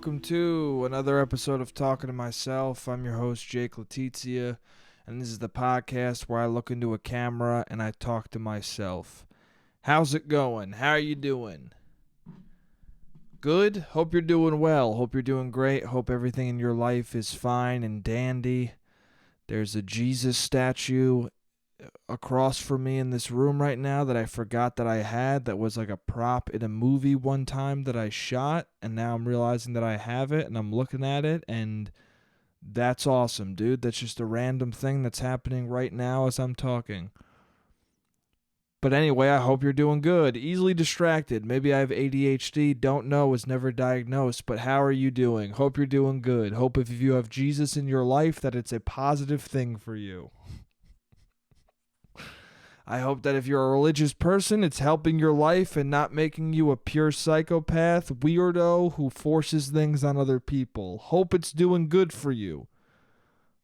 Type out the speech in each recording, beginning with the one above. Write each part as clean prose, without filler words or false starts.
welcome to another episode of Talking to Myself. I'm your host, Jake Letizia, and this is the podcast where I look into a camera and I talk to myself. How's it going? How are you doing? Good? Hope you're doing well. Hope you're doing great. Hope everything in your life is fine and dandy. There's a Jesus statue across from me in this room right now that I forgot that I had, that was like a prop in a movie one time that I shot, and now I'm realizing that I have it and I'm looking at it, and that's awesome, dude. That's just a random thing that's happening right now as I'm talking. But anyway, I hope you're doing good. Easily distracted. Maybe I have ADHD. Don't know. Was never diagnosed. But how are you doing? Hope you're doing good. Hope if you have Jesus in your life that it's a positive thing for you. I hope that if you're a religious person, it's helping your life and not making you a pure psychopath, weirdo who forces things on other people. Hope it's doing good for you.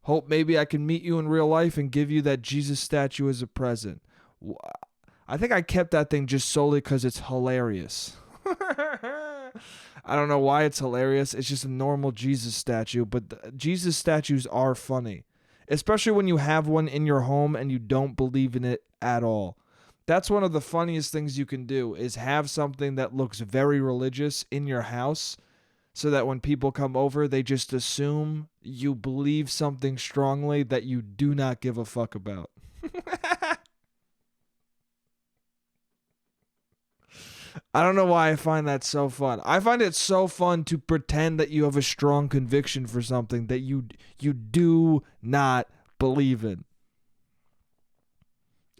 Hope maybe I can meet you in real life and give you that Jesus statue as a present. I think I kept that thing just solely because it's hilarious. I don't know why it's hilarious. It's just a normal Jesus statue, but Jesus statues are funny. Especially when you have one in your home and you don't believe in it at all. That's one of the funniest things you can do, is have something that looks very religious in your house so that when people come over, they just assume you believe something strongly that you do not give a fuck about. I don't know why I find that so fun. I find it so fun to pretend that you have a strong conviction for something that you do not believe in.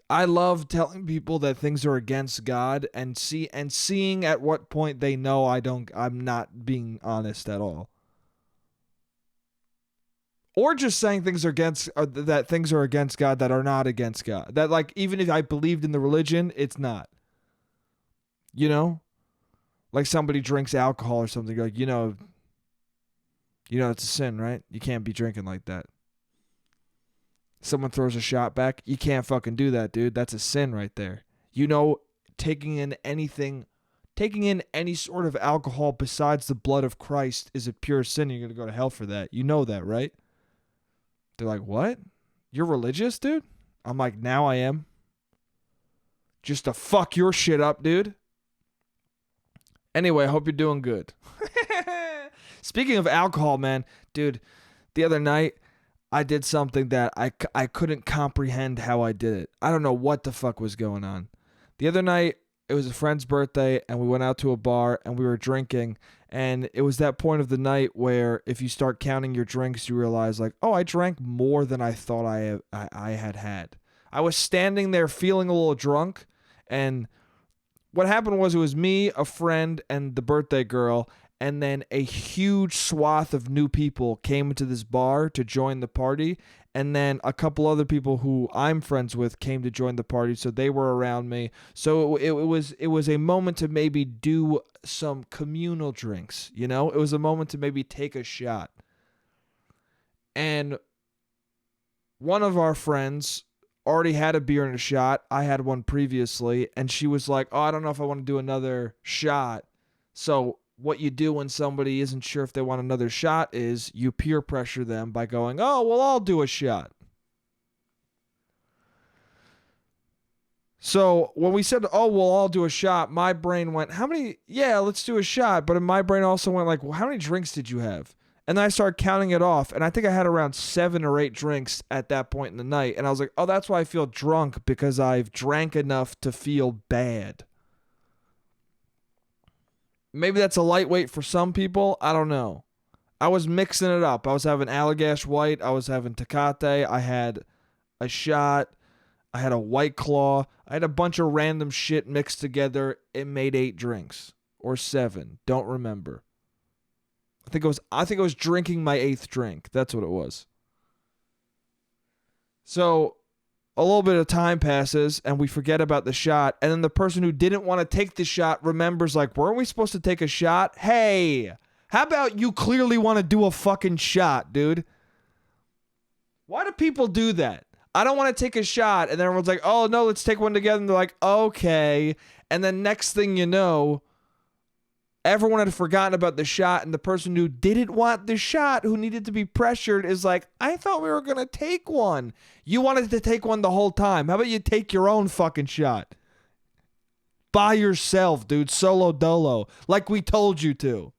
I love telling people that things are against God and seeing at what point they know I'm not being honest at all. Or just saying that things are against God that are not against God. That, like, even if I believed in the religion, it's not. You know? Like somebody drinks alcohol or something, like, you know it's a sin, right? You can't be drinking like that. Someone throws a shot back, you can't fucking do that, dude. That's a sin right there. You know, taking in any sort of alcohol besides the blood of Christ is a pure sin. You're going to go to hell for that. You know that, right? They're like, what? You're religious, dude? I'm like, now I am. Just to fuck your shit up, dude. Anyway, I hope you're doing good. Speaking of alcohol, man, dude, the other night, I did something that I couldn't comprehend how I did it. I don't know what the fuck was going on. The other night, it was a friend's birthday, and we went out to a bar, and we were drinking, and it was that point of the night where if you start counting your drinks, you realize, like, oh, I drank more than I thought I had. I was standing there feeling a little drunk, and what happened was it was me, a friend, and the birthday girl, and then a huge swath of new people came into this bar to join the party, and then a couple other people who I'm friends with came to join the party, so they were around me. So it was a moment to maybe do some communal drinks, you know? It was a moment to maybe take a shot. And one of our friends already had a beer and a shot. I had one previously, and she was like, oh, I don't know if I want to do another shot. So what you do when somebody isn't sure if they want another shot is you peer pressure them by going, oh, well, I'll do a shot. So when we said, oh, well, I'll do a shot, my brain went, yeah, let's do a shot. But in my brain also went like, well, how many drinks did you have? And then I started counting it off, and I think I had around 7 or 8 drinks at that point in the night. And I was like, oh, that's why I feel drunk, because I've drank enough to feel bad. Maybe that's a lightweight for some people. I don't know. I was mixing it up. I was having Allagash White. I was having Tecate. I had a shot. I had a White Claw. I had a bunch of random shit mixed together. It made 8 drinks. Or 7. Don't remember. I think I was drinking my 8th drink. That's what it was. So a little bit of time passes and we forget about the shot. And then the person who didn't want to take the shot remembers, like, weren't we supposed to take a shot? Hey, how about you clearly want to do a fucking shot, dude? Why do people do that? I don't want to take a shot. And then everyone's like, oh, no, let's take one together. And they're like, okay. And then next thing you know, Everyone had forgotten about the shot, and the person who didn't want the shot, who needed to be pressured, is like, I thought we were going to take one. You wanted to take one the whole time. How about you take your own fucking shot? By yourself, dude. Solo dolo. Like we told you to.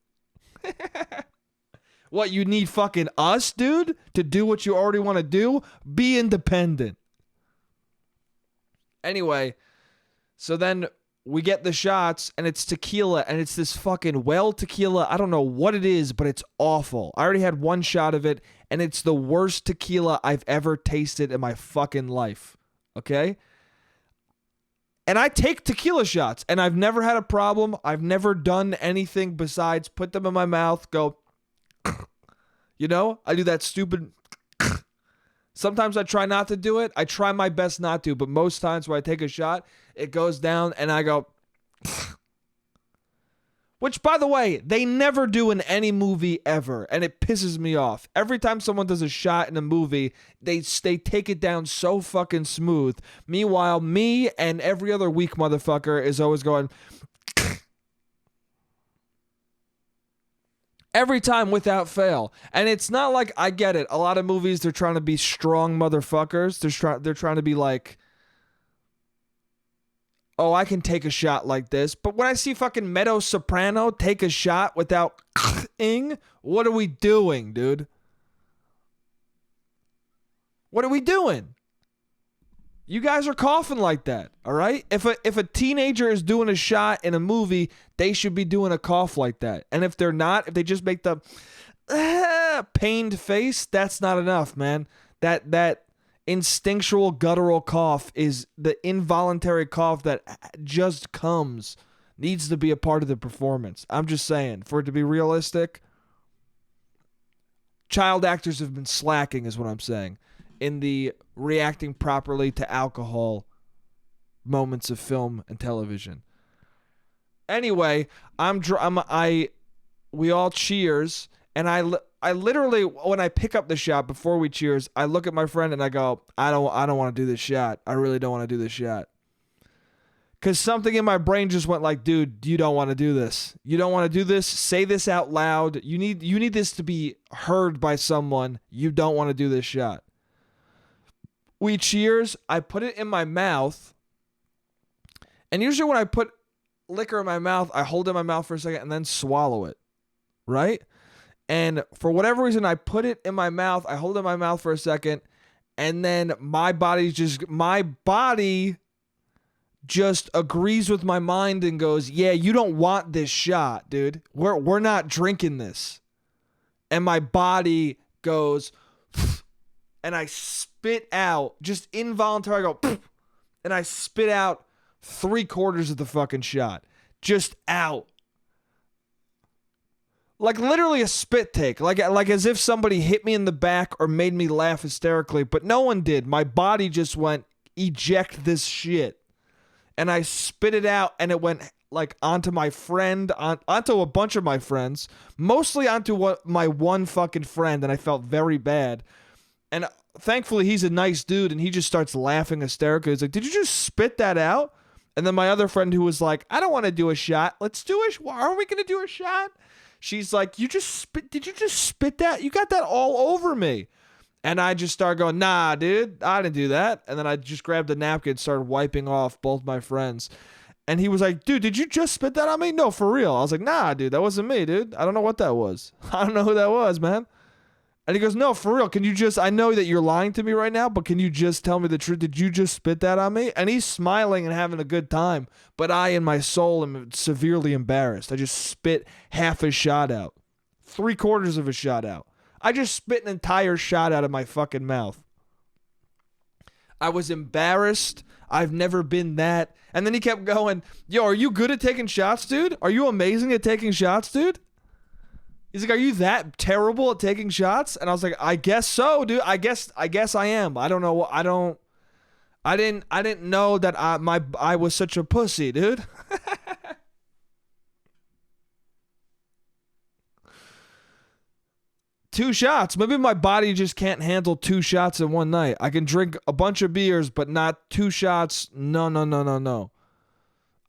What, you need fucking us, dude, to do what you already want to do? Be independent. Anyway, so then we get the shots, and it's tequila, and it's this fucking well tequila. I don't know what it is, but it's awful. I already had one shot of it, and it's the worst tequila I've ever tasted in my fucking life. Okay? And I take tequila shots, and I've never had a problem. I've never done anything besides put them in my mouth, go, you know? I do that stupid... Sometimes I try not to do it. I try my best not to, but most times when I take a shot, it goes down and I go... Which, by the way, they never do in any movie ever, and it pisses me off. Every time someone does a shot in a movie, they take it down so fucking smooth. Meanwhile, me and every other weak motherfucker is always going... Every time without fail. And it's not like, I get it. A lot of movies, they're trying to be strong motherfuckers. They're trying to be like, oh, I can take a shot like this. But when I see fucking Meadow Soprano take a shot without ing, what are we doing, dude? What are we doing? You guys are coughing like that, all right? If a teenager is doing a shot in a movie, they should be doing a cough like that. And if they're not, if they just make the pained face, that's not enough, man. That instinctual guttural cough is the involuntary cough that just comes. Needs to be a part of the performance. I'm just saying, for it to be realistic, child actors have been slacking is what I'm saying. In the reacting properly to alcohol moments of film and television. Anyway, we all cheers, and I literally, when I pick up the shot before we cheers, I look at my friend and I go, I don't want to do this shot. I really don't want to do this shot. Because something in my brain just went like, dude, you don't want to do this. You don't want to do this. Say this out loud. You need this to be heard by someone. You don't want to do this shot. We cheers. I put it in my mouth. And usually when I put liquor in my mouth, I hold it in my mouth for a second and then swallow it. Right? And for whatever reason, I put it in my mouth. I hold it in my mouth for a second. And then my body just agrees with my mind and goes, yeah, you don't want this shot, dude. We're not drinking this. And my body goes... And I spit out, just involuntarily, I go, and I spit out 3/4 of the fucking shot. Just out. Like literally a spit take. Like as if somebody hit me in the back or made me laugh hysterically. But no one did. My body just went, eject this shit. And I spit it out, and it went like onto my friend, onto a bunch of my friends. Mostly onto my one fucking friend, and I felt very bad. And thankfully, he's a nice dude, and he just starts laughing hysterically. He's like, did you just spit that out? And then my other friend who was like, I don't want to do a shot. Let's do are we going to do a shot? She's like, did you just spit that? You got that all over me. And I just started going, nah, dude, I didn't do that. And then I just grabbed a napkin and started wiping off both my friends. And he was like, dude, did you just spit that on me? No, for real. I was like, nah, dude, that wasn't me, dude. I don't know what that was. I don't know who that was, man. And he goes, no, for real, can you just, I know that you're lying to me right now, but can you just tell me the truth? Did you just spit that on me? And he's smiling and having a good time, but I, in my soul, am severely embarrassed. I just spit half a shot out. 3/4 of a shot out. I just spit an entire shot out of my fucking mouth. I was embarrassed. I've never been that. And then he kept going, yo, are you good at taking shots, dude? Are you amazing at taking shots, dude? He's like, are you that terrible at taking shots? And I was like, I guess so, dude. I guess I am. I don't know. I didn't know that I was such a pussy, dude. 2 shots. Maybe my body just can't handle 2 shots in one night. I can drink a bunch of beers, but not 2 shots. No.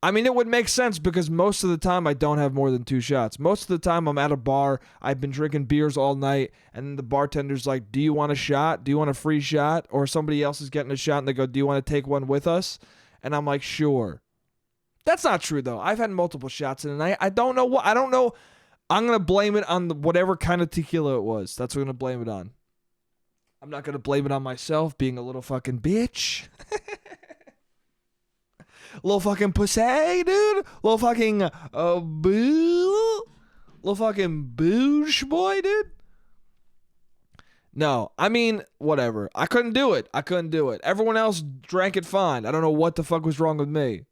I mean, it would make sense because most of the time I don't have more than 2 shots. Most of the time I'm at a bar, I've been drinking beers all night, and the bartender's like, do you want a shot? Do you want a free shot? Or somebody else is getting a shot, and they go, do you want to take one with us? And I'm like, sure. That's not true, though. I've had multiple shots in a night. I don't know what. I don't know. I'm going to blame it on whatever kind of tequila it was. That's what I'm going to blame it on. I'm not going to blame it on myself being a little fucking bitch. Little fucking pussy, dude. Little fucking little fucking boosh boy, dude. No, I mean, whatever. I couldn't do it. Everyone else drank it fine. I don't know what the fuck was wrong with me.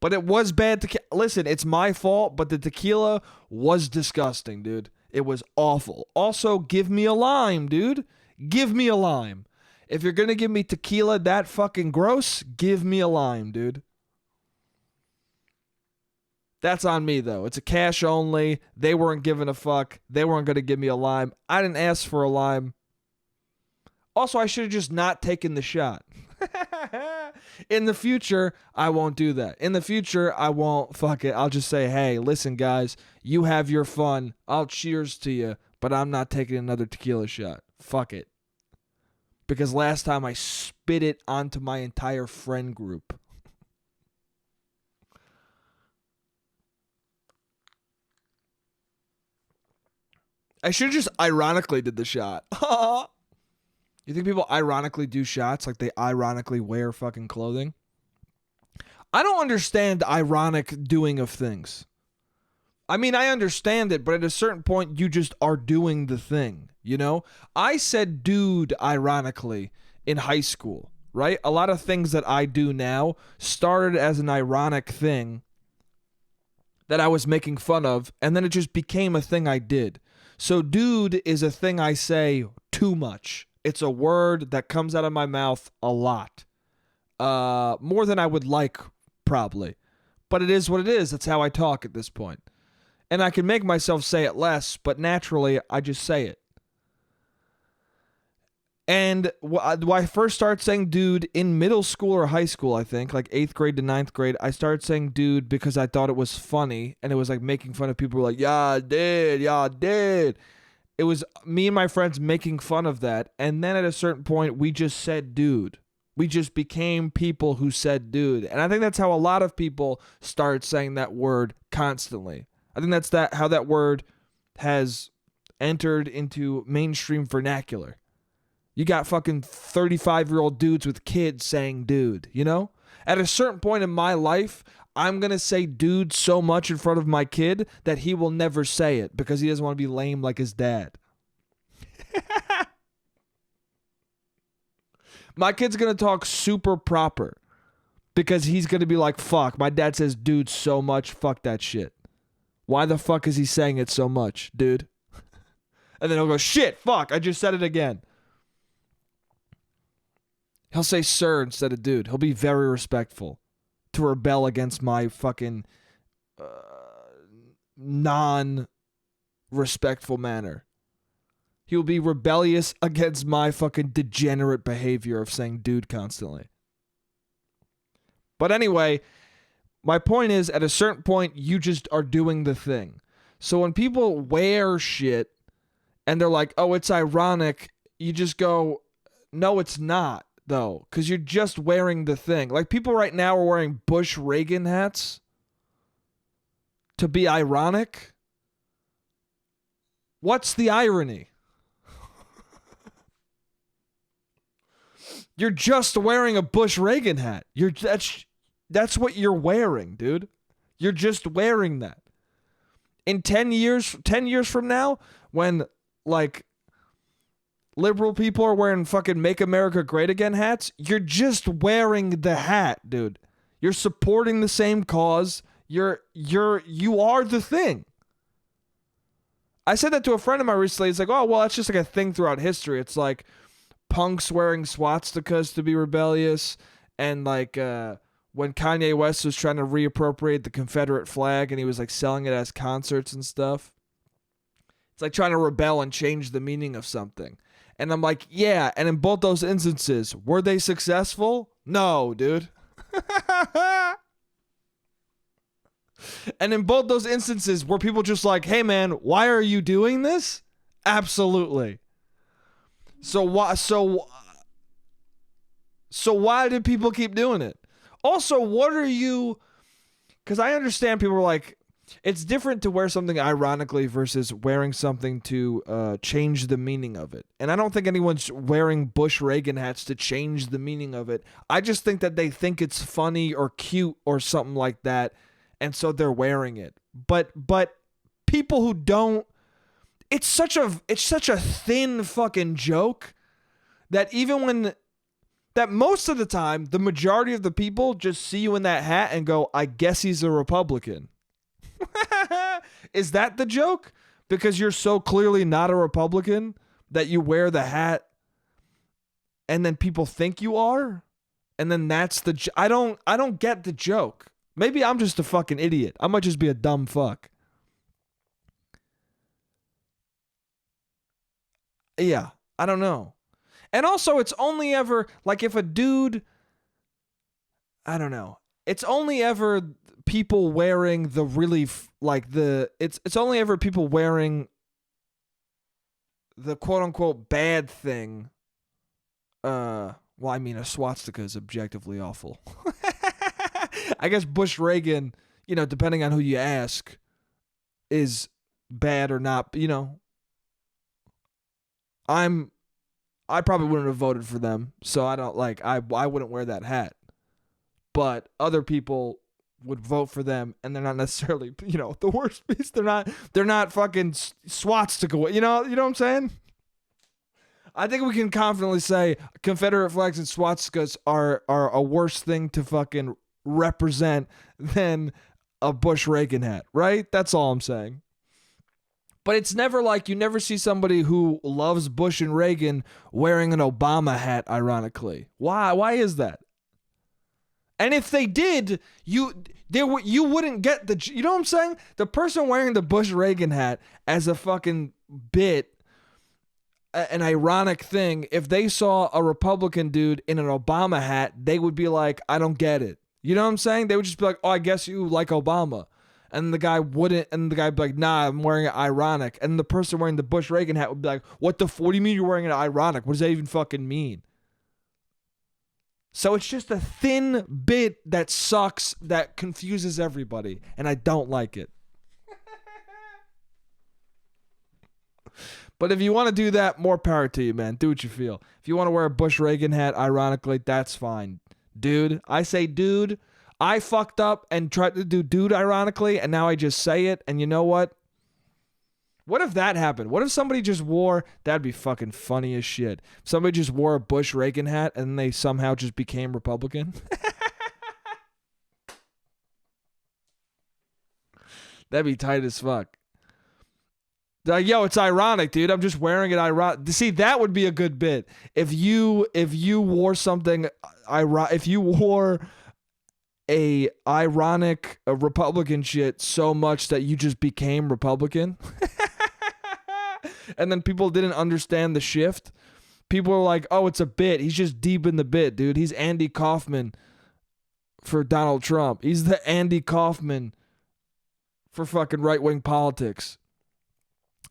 But it was bad tequila. Listen, it's my fault, but the tequila was disgusting, dude. It was awful. Also, give me a lime, dude. Give me a lime. If you're going to give me tequila that fucking gross, give me a lime, dude. That's on me, though. It's a cash only. They weren't giving a fuck. They weren't going to give me a lime. I didn't ask for a lime. Also, I should have just not taken the shot. In the future, I won't do that. In the future, I won't fuck it. I'll just say, hey, listen, guys, you have your fun. I'll cheers to you, but I'm not taking another tequila shot. Fuck it. Because last time I spit it onto my entire friend group. I should have just ironically did the shot. You think people ironically do shots like they ironically wear fucking clothing? I don't understand ironic doing of things. I mean, I understand it, but at a certain point, you just are doing the thing, you know? I said dude ironically in high school, right? A lot of things that I do now started as an ironic thing that I was making fun of, and then it just became a thing I did. So dude is a thing I say too much. It's a word that comes out of my mouth a lot. More than I would like, probably. But it is what it is. That's how I talk at this point. And I can make myself say it less, but naturally, I just say it. And I first started saying dude in middle school or high school, I think, like 8th grade to 9th grade. I started saying dude because I thought it was funny, and it was like making fun of people who were like, yeah, dude. It was me and my friends making fun of that, and then at a certain point, we just said dude. We just became people who said dude. And I think that's how a lot of people start saying that word constantly. I think that's how that word has entered into mainstream vernacular. You got fucking 35-year-old dudes with kids saying dude, you know? At a certain point in my life, I'm going to say dude so much in front of my kid that he will never say it because he doesn't want to be lame like his dad. My kid's going to talk super proper because he's going to be like, fuck, my dad says dude so much, fuck that shit. Why the fuck is he saying it so much, dude? And then he'll go, shit, fuck, I just said it again. He'll say sir instead of dude. He'll be very respectful to rebel against my fucking non-respectful manner. He will be rebellious against my fucking degenerate behavior of saying dude constantly. But anyway, my point is, at a certain point, you just are doing the thing. So when people wear shit and they're like, oh, it's ironic, you just go, no, it's not, though, because you're just wearing the thing. Like, people right now are wearing Bush Reagan hats to be ironic. What's the irony? You're just wearing a Bush Reagan hat. That's what you're wearing, dude. You're just wearing that. In 10 years from now, when, like, liberal people are wearing fucking Make America Great Again hats, you're just wearing the hat, dude. You're supporting the same cause. You are the thing. I said that to a friend of mine recently. It's like, oh, well, that's just like a thing throughout history. It's like punks wearing swastikas to be rebellious, and like when Kanye West was trying to reappropriate the Confederate flag and he was like selling it as concerts and stuff. It's like trying to rebel and change the meaning of something. And I'm like, yeah, and in both those instances, were they successful? No, dude. And in both those instances, were people just like, hey, man, why are you doing this? Absolutely. So why did people keep doing it? Also, what are you... Because I understand people are like, it's different to wear something ironically versus wearing something to change the meaning of it. And I don't think anyone's wearing Bush Reagan hats to change the meaning of it. I just think that they think it's funny or cute or something like that, and so they're wearing it. But people who don't, it's such a thin fucking joke that that most of the time, the majority of the people just see you in that hat and go, I guess he's a Republican. Is that the joke? Because you're so clearly not a Republican that you wear the hat and then people think you are? And then that's the... I don't get the joke. Maybe I'm just a fucking idiot. I might just be a dumb fuck. Yeah, I don't know. And also, it's only ever, like, if a dude, I don't know, it's only ever people wearing the really, it's only ever people wearing the quote-unquote bad thing. Well, I mean, a swastika is objectively awful. I guess Bush Reagan, depending on who you ask, is bad or not, I probably wouldn't have voted for them, so I don't I wouldn't wear that hat. But other people would vote for them, and they're not necessarily, the worst piece. They're not fucking swastika. You know what I'm saying? I think we can confidently say Confederate flags and swastikas are a worse thing to fucking represent than a Bush Reagan hat, right? That's all I'm saying. But it's never like, you never see somebody who loves Bush and Reagan wearing an Obama hat, ironically. Why? Why is that? And if they did, you wouldn't get the... You know what I'm saying? The person wearing the Bush Reagan hat as a fucking bit, an ironic thing, if they saw a Republican dude in an Obama hat, they would be like, I don't get it. You know what I'm saying? They would just be like, oh, I guess you like Obama. And the guy wouldn't, and the guy would be like, nah, I'm wearing it ironic. And the person wearing the Bush Reagan hat would be like, what do you mean you're wearing it ironic? What does that even fucking mean? So it's just a thin bit that sucks, that confuses everybody. And I don't like it. But if you want to do that, more power to you, man. Do what you feel. If you want to wear a Bush Reagan hat ironically, that's fine. Dude, I say dude. I fucked up and tried to do dude ironically, and now I just say it, and you know what? What if that happened? What if somebody just wore... That'd be fucking funny as shit. If somebody just wore a Bush Reagan hat, and they somehow just became Republican. That'd be tight as fuck. Like, yo, it's ironic, dude. I'm just wearing it ironic. See, that would be a good bit. If you wore something... If you wore... a ironic Republican shit so much that you just became Republican. And then people didn't understand the shift. People are like, oh, it's a bit. He's just deep in the bit, dude. He's Andy Kaufman for Donald Trump. He's the Andy Kaufman for fucking right-wing politics.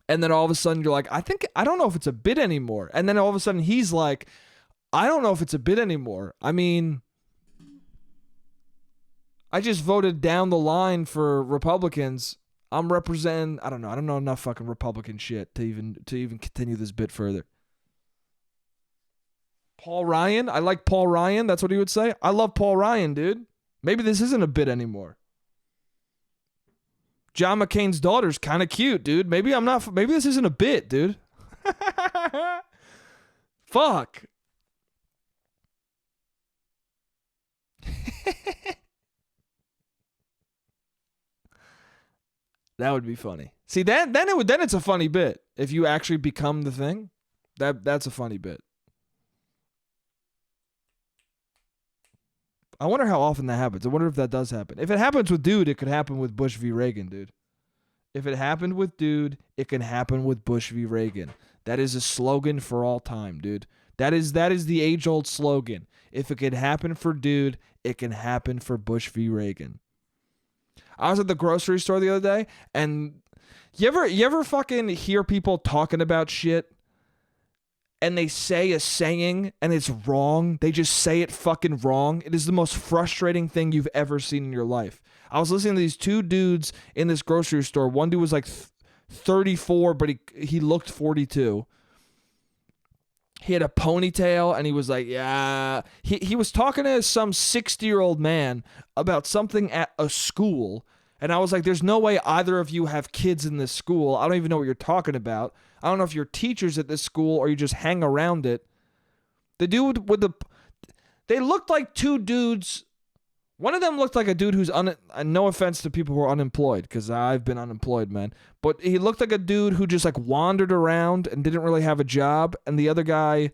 And then all of a sudden you're like, I don't know if it's a bit anymore. And then all of a sudden he's like, I don't know if it's a bit anymore. I mean... I just voted down the line for Republicans. I'm representing, I don't know enough fucking Republican shit to even continue this bit further. Paul Ryan? I like Paul Ryan. That's what he would say. I love Paul Ryan, dude. Maybe this isn't a bit anymore. John McCain's daughter's kind of cute, dude. Maybe this isn't a bit, dude. Fuck. That would be funny. See, then it's a funny bit. If you actually become the thing, that's a funny bit. I wonder how often that happens. I wonder if that does happen. If it happens with dude, it could happen with Bush v. Reagan, dude. If it happened with dude, it can happen with Bush v. Reagan. That is a slogan for all time, dude. That is the age-old slogan. If it could happen for dude, it can happen for Bush v. Reagan. I was at the grocery store the other day, and you ever fucking hear people talking about shit and they say a saying and it's wrong? They just say it fucking wrong. It is the most frustrating thing you've ever seen in your life. I was listening to these two dudes in this grocery store. One dude was like 34, but he looked 42. He had a ponytail, and he was like, yeah. He was talking to some 60-year-old man about something at a school, and I was like, there's no way either of you have kids in this school. I don't even know what you're talking about. I don't know if you're teachers at this school or you just hang around it. The dude with they looked like two dudes. One of them looked like a dude who's no offense to people who are unemployed, because I've been unemployed, man. But he looked like a dude who just like wandered around and didn't really have a job. And the other guy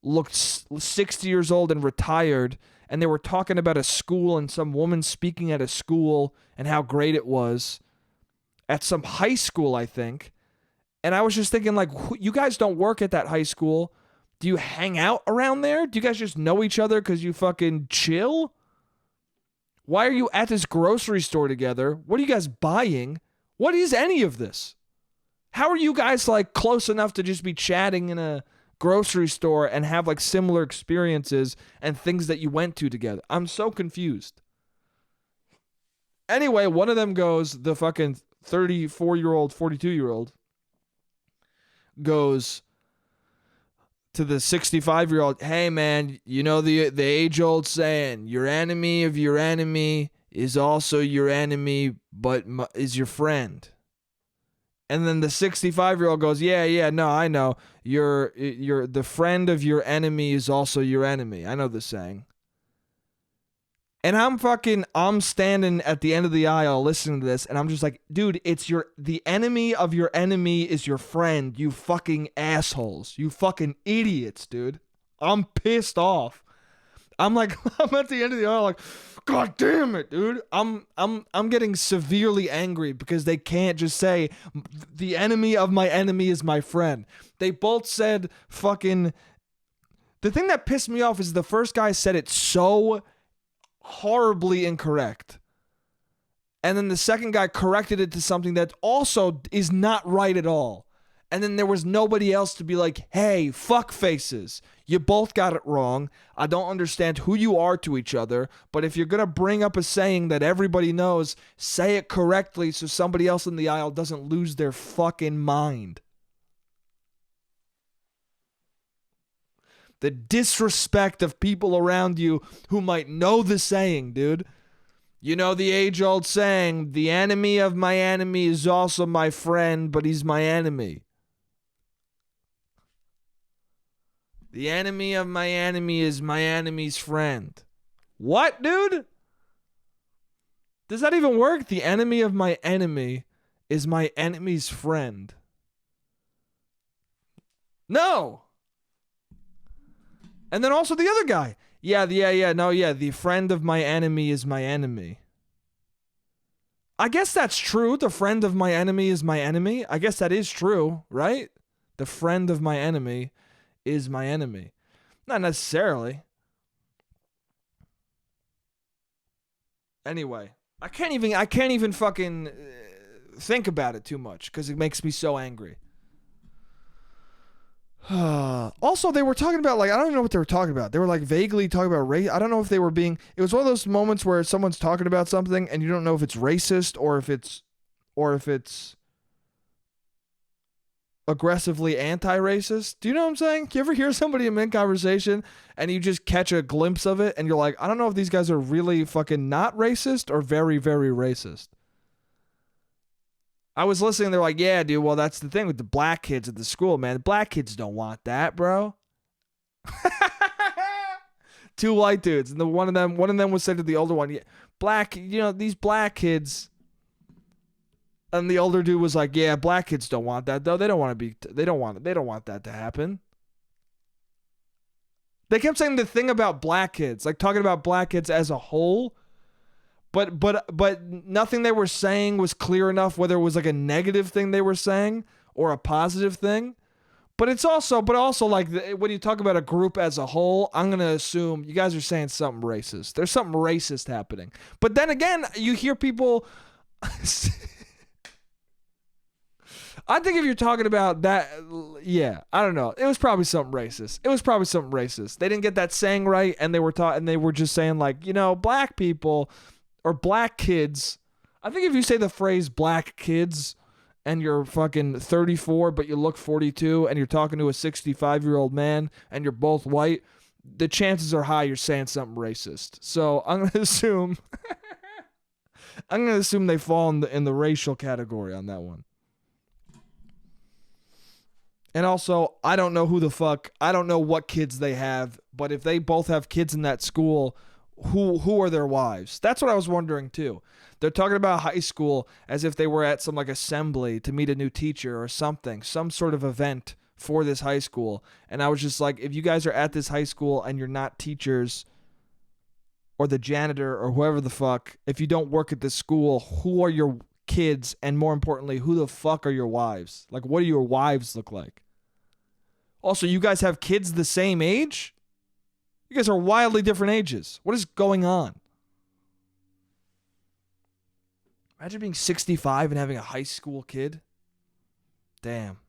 looked 60 years old and retired. And they were talking about a school and some woman speaking at a school and how great it was at some high school, I think. And I was just thinking, like, you guys don't work at that high school. Do you hang out around there? Do you guys just know each other because you fucking chill? Why are you at this grocery store together? What are you guys buying? What is any of this? How are you guys like close enough to just be chatting in a grocery store and have like similar experiences and things that you went to together? I'm so confused. Anyway, one of them goes, the fucking 34-year-old, 42-year-old goes to the 65-year-old, hey man, you know the age-old saying, your enemy of your enemy is also your enemy, but is your friend. And then the 65-year-old goes, yeah, no, I know. You're the friend of your enemy is also your enemy. I know the saying. And I'm standing at the end of the aisle listening to this, and I'm just like, dude, the enemy of your enemy is your friend, you fucking assholes. You fucking idiots, dude. I'm pissed off. I'm like, I'm at the end of the aisle like, God damn it, dude. I'm getting severely angry because they can't just say the enemy of my enemy is my friend. They both said fucking. The thing that pissed me off is the first guy said it so horribly incorrect. And then the second guy corrected it to something that also is not right at all. And then there was nobody else to be like, hey, fuck faces. You both got it wrong. I don't understand who you are to each other, but if you're going to bring up a saying that everybody knows, say it correctly so somebody else in the aisle doesn't lose their fucking mind. The disrespect of people around you who might know the saying, dude. You know the age-old saying, the enemy of my enemy is also my friend, but he's my enemy. The enemy of my enemy is my enemy's friend. What, dude? Does that even work? The enemy of my enemy is my enemy's friend. No. And then also the other guy. The friend of my enemy is my enemy. I guess that's true. The friend of my enemy is my enemy. I guess that is true, right? The friend of my enemy is my enemy. Not necessarily. Anyway, I can't even fucking think about it too much because it makes me so angry. Also, they were talking about, like, I don't even know what they were talking about. They were like vaguely talking about race. I don't know if they were being, it was one of those moments where someone's talking about something and you don't know if it's racist or if it's aggressively anti-racist. Do you know what I'm saying? Do you ever hear somebody in mid-conversation and you just catch a glimpse of it and you're like, I don't know if these guys are really fucking not racist or very, very racist. I was listening, they're like, yeah, dude, well, that's the thing with the black kids at the school, man. The black kids don't want that, bro. Two white dudes, and one of them was said to the older one, yeah, these black kids. And the older dude was like, yeah, black kids don't want that, though. They don't want that to happen. They kept saying the thing about black kids, like talking about black kids as a whole. But nothing they were saying was clear enough whether it was like a negative thing they were saying or a positive thing. But also like when you talk about a group as a whole, I'm going to assume you guys are saying something racist. There's something racist happening. But then again, you hear people I think if you're talking about that, yeah, I don't know. It was probably something racist. They didn't get that saying right, and they were just saying like, black people or black kids. I think if you say the phrase black kids and you're fucking 34 but you look 42 and you're talking to a 65-year-old man and you're both white, the chances are high you're saying something racist. So I'm gonna assume they fall in the racial category on that one. And also, I don't know what kids they have, but if they both have kids in that school, who are their wives? That's what I was wondering too. They're talking about high school as if they were at some like assembly to meet a new teacher or something, some sort of event for this high school. And I was just like, if you guys are at this high school and you're not teachers or the janitor or whoever the fuck, if you don't work at this school, who are your kids? And more importantly, who the fuck are your wives? Like, what do your wives look like? Also, you guys have kids the same age? You guys are wildly different ages. What is going on? Imagine being 65 and having a high school kid. Damn.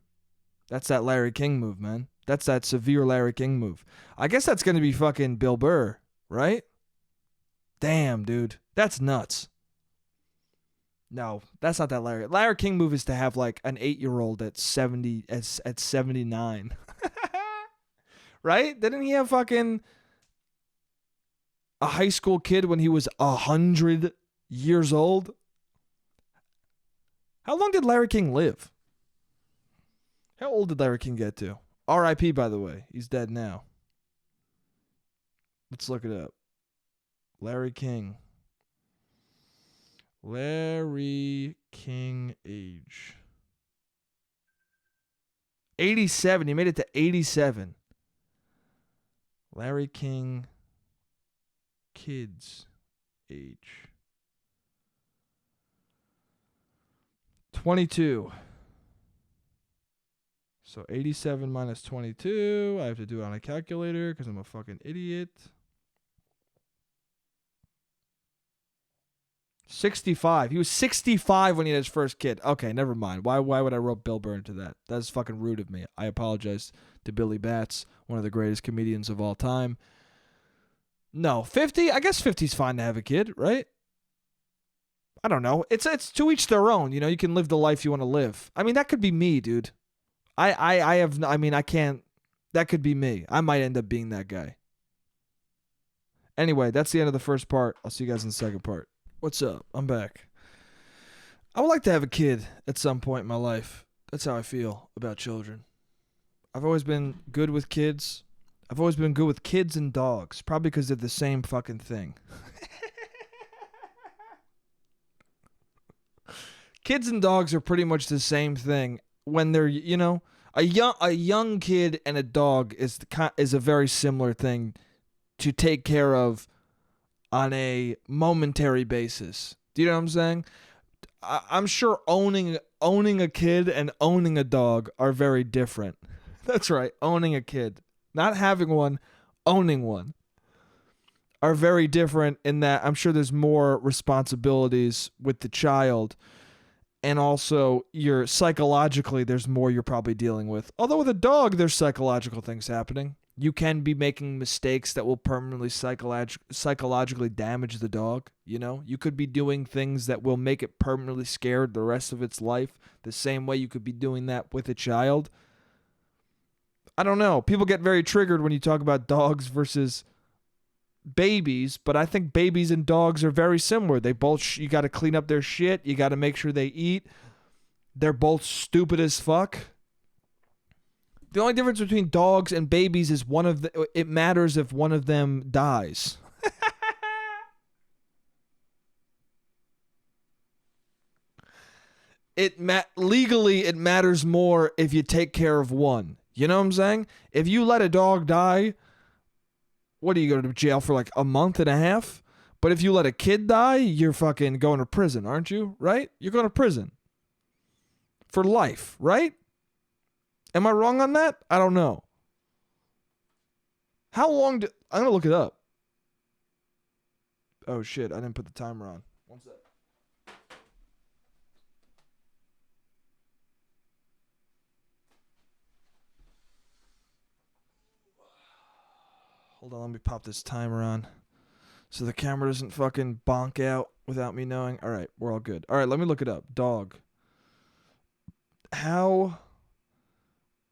That's that Larry King move, man. That's that severe Larry King move. I guess that's going to be fucking Bill Burr, right? Damn, dude. That's nuts. No, that's not that Larry. Larry King move is to have like an 8-year-old at 79. Right? Didn't he have fucking a high school kid when he was 100 years old? How long did Larry King live? How old did Larry King get to? R.I.P. by the way. He's dead now. Let's look it up. Larry King. Larry King age. 87. He made it to 87. Larry King kids age. 22. So 87 minus 22. I have to do it on a calculator because I'm a fucking idiot. 65. He was 65 when he had his first kid. Okay, never mind. Why would I rope Bill Burr into that? That's fucking rude of me. I apologize to Billy Batts, one of the greatest comedians of all time. No, 50? I guess 50's fine to have a kid, right? I don't know. It's to each their own. You can live the life you want to live. I mean, that could be me, dude. I can't. That could be me. I might end up being that guy. Anyway, that's the end of the first part. I'll see you guys in the second part. What's up? I'm back. I would like to have a kid at some point in my life. That's how I feel about children. I've always been good with kids. I've always been good with kids and dogs. Probably because they're the same fucking thing. Kids and dogs are pretty much the same thing. When they're, a young kid and a dog is a very similar thing to take care of on a momentary basis. Do you know what I'm saying? I'm sure owning a kid and owning a dog are very different. That's right, owning a kid. Not having one, owning one are very different in that I'm sure there's more responsibilities with the child. And also, psychologically, there's more you're probably dealing with. Although with a dog, there's psychological things happening. You can be making mistakes that will permanently psychologically damage the dog. You could be doing things that will make it permanently scared the rest of its life. The same way you could be doing that with a child. I don't know. People get very triggered when you talk about dogs versus babies, but I think babies and dogs are very similar. They both, you got to clean up their shit. You got to make sure they eat. They're both stupid as fuck. The only difference between dogs and babies is it matters if one of them dies. Legally, it matters more if you take care of one. You know what I'm saying? If you let a dog die, what do you go to jail for like a month and a half? But if you let a kid die, you're fucking going to prison, aren't you? Right? You're going to prison. For life, right? Am I wrong on that? I don't know. How long I'm going to look it up. Oh shit, I didn't put the timer on. One sec. Hold on, let me pop this timer on so the camera doesn't fucking bonk out without me knowing. All right, we're all good. All right, let me look it up. Dog. How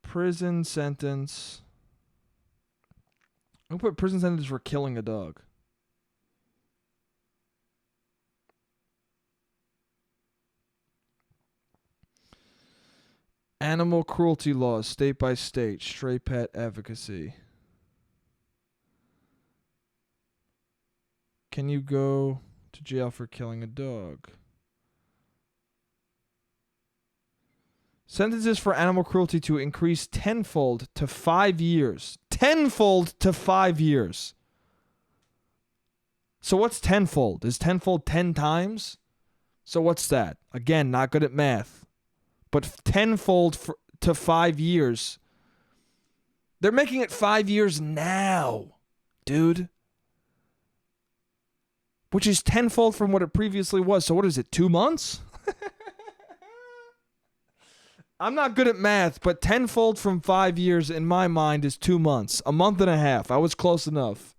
prison sentence. I'm going to put prison sentence for killing a dog. Animal cruelty laws, state by state, stray pet advocacy. Can you go to jail for killing a dog? Sentences for animal cruelty to increase tenfold to 5 years. Tenfold to 5 years. So what's tenfold? Is tenfold 10 times? So what's that? Again, not good at math. But tenfold to 5 years. They're making it 5 years now, dude. Which is tenfold from what it previously was. So what is it, 2 months? I'm not good at math, but tenfold from 5 years in my mind is 2 months. A month and a half. I was close enough.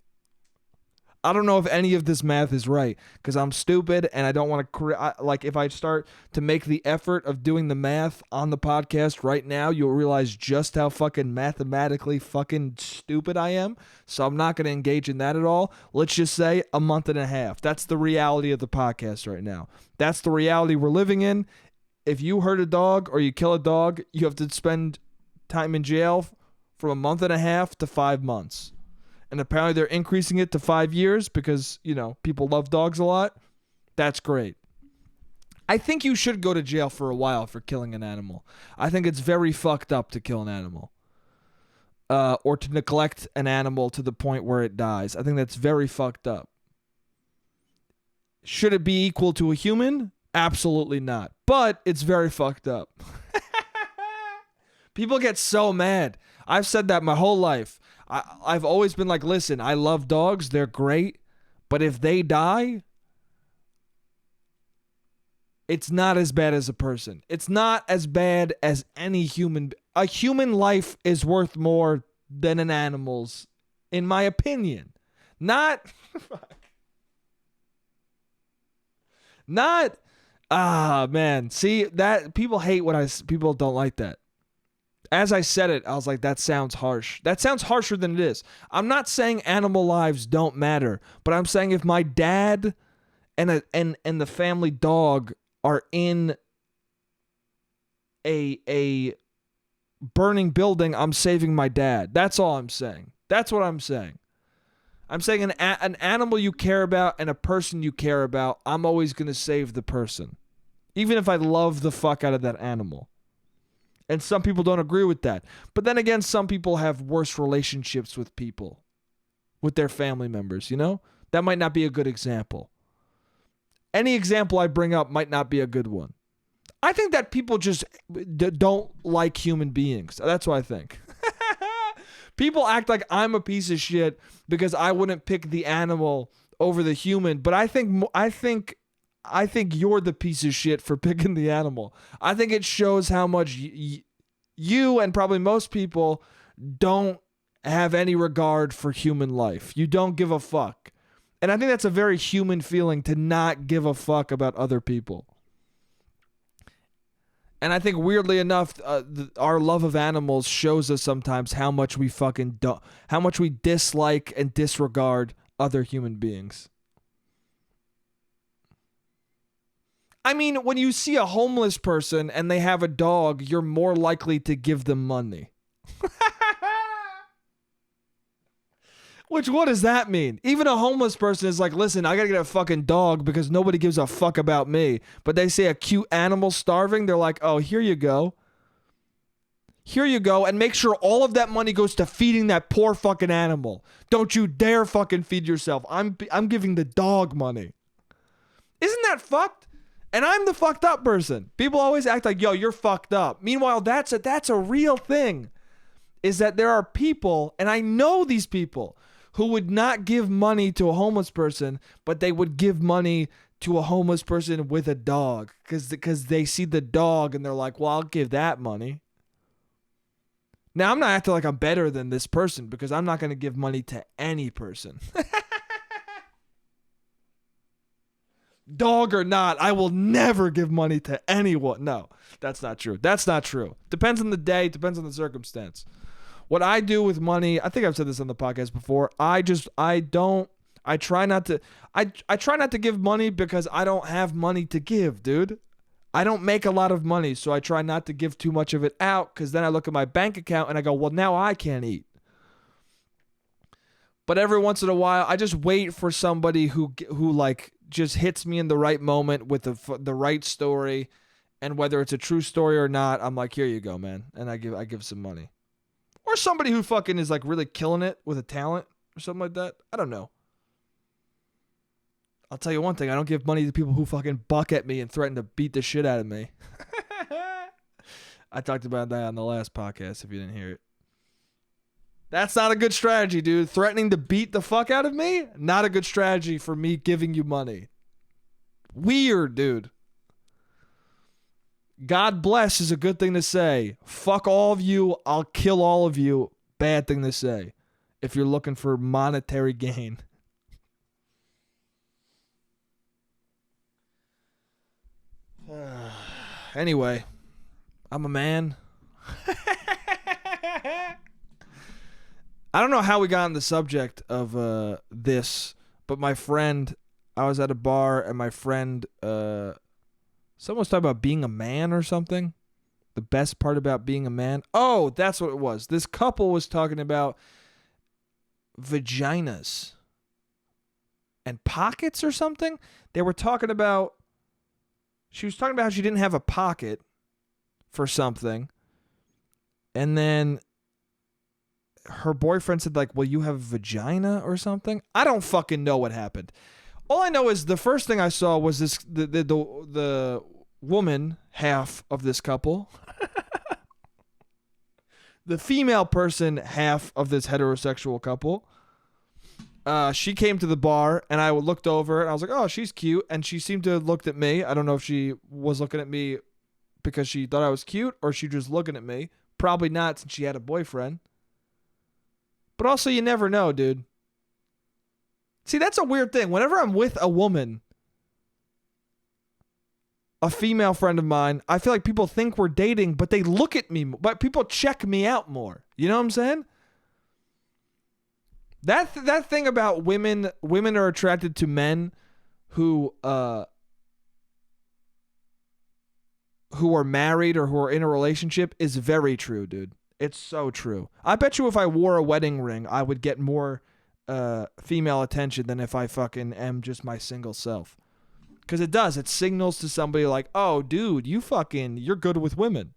I don't know if any of this math is right because I'm stupid and I don't want to, like if I start to make the effort of doing the math on the podcast right now, you'll realize just how fucking mathematically fucking stupid I am. So I'm not going to engage in that at all. Let's just say a month and a half. That's the reality of the podcast right now. That's the reality we're living in. If you hurt a dog or you kill a dog, you have to spend time in jail from a month and a half to 5 months. And apparently they're increasing it to 5 years because, you know, people love dogs a lot. That's great. I think you should go to jail for a while for killing an animal. I think it's very fucked up to kill an animal. Or to neglect an animal to the point where it dies. I think that's very fucked up. Should it be equal to a human? Absolutely not. But it's very fucked up. People get so mad. I've said that my whole life. I've always been like, listen, I love dogs. They're great. But if they die, it's not as bad as a person. It's not as bad as any human. A human life is worth more than an animal's, in my opinion. Not, man. See, that people hate when people don't like that. As I said it, I was like, that sounds harsh. That sounds harsher than it is. I'm not saying animal lives don't matter, but I'm saying if my dad and the family dog are in a burning building, I'm saving my dad. That's all I'm saying. That's what I'm saying. I'm saying an animal you care about and a person you care about, I'm always going to save the person. Even if I love the fuck out of that animal. And some people don't agree with that. But then again, some people have worse relationships with people, with their family members, you know? That might not be a good example. Any example I bring up might not be a good one. I think that people just don't like human beings. That's what I think. People act like I'm a piece of shit because I wouldn't pick the animal over the human. But I think you're the piece of shit for picking the animal. I think it shows how much you and probably most people don't have any regard for human life. You don't give a fuck. And I think that's a very human feeling to not give a fuck about other people. And I think weirdly enough, our love of animals shows us sometimes how much we how much we dislike and disregard other human beings. I mean, when you see a homeless person and they have a dog, you're more likely to give them money. Which, what does that mean? Even a homeless person is like, listen, I gotta get a fucking dog because nobody gives a fuck about me. But they see a cute animal starving, they're like, oh, here you go. Here you go, and make sure all of that money goes to feeding that poor fucking animal. Don't you dare fucking feed yourself. I'm giving the dog money. Isn't that fucked? And I'm the fucked up person. People always act like, yo, you're fucked up. Meanwhile, that's a real thing. Is that there are people, and I know these people, who would not give money to a homeless person, but they would give money to a homeless person with a dog. Because they see the dog and they're like, well, I'll give that money. Now, I'm not acting like I'm better than this person because I'm not going to give money to any person. Dog or not, I will never give money to anyone. No, that's not true. That's not true. Depends on the day, depends on the circumstance. What I do with money, I think I've said this on the podcast before. I try not to give money because I don't have money to give, dude. I don't make a lot of money, so I try not to give too much of it out because then I look at my bank account and I go, well, now I can't eat. But every once in a while, I just wait for somebody who like just hits me in the right moment with the right story, and whether it's a true story or not, I'm like, here you go, man, and I give some money. Or somebody who fucking is like really killing it with a talent or something like that. I don't know. I'll tell you one thing. I don't give money to people who fucking buck at me and threaten to beat the shit out of me. I talked about that on the last podcast if you didn't hear it. That's not a good strategy, dude. Threatening to beat the fuck out of me? Not a good strategy for me giving you money. Weird, dude. God bless is a good thing to say. Fuck all of you. I'll kill all of you. Bad thing to say if you're looking for monetary gain. Anyway, I'm a man. I don't know how we got on the subject of this, but my friend, I was at a bar and my friend, someone was talking about being a man or something. The best part about being a man. Oh, that's what it was. This couple was talking about vaginas and pockets or something. They were talking about, she was talking about how she didn't have a pocket for something. And then her boyfriend said, like, well, you have a vagina or something. I don't fucking know what happened. All I know is the first thing I saw was this the woman half of this couple. The female person half of this heterosexual couple. She came to the bar and I looked over and I was like, oh, she's cute. And she seemed to have looked at me. I don't know if she was looking at me because she thought I was cute or she just looking at me. Probably not, since she had a boyfriend. But also, you never know, dude. See, that's a weird thing. Whenever I'm with a woman, a female friend of mine, I feel like people think we're dating, but they look at me, but people check me out more. You know what I'm saying? That thing about women are attracted to men who are married or who are in a relationship is very true, dude. It's so true. I bet you if I wore a wedding ring, I would get more female attention than if I fucking am just my single self. Because it does. It signals to somebody like, oh, dude, you're good with women.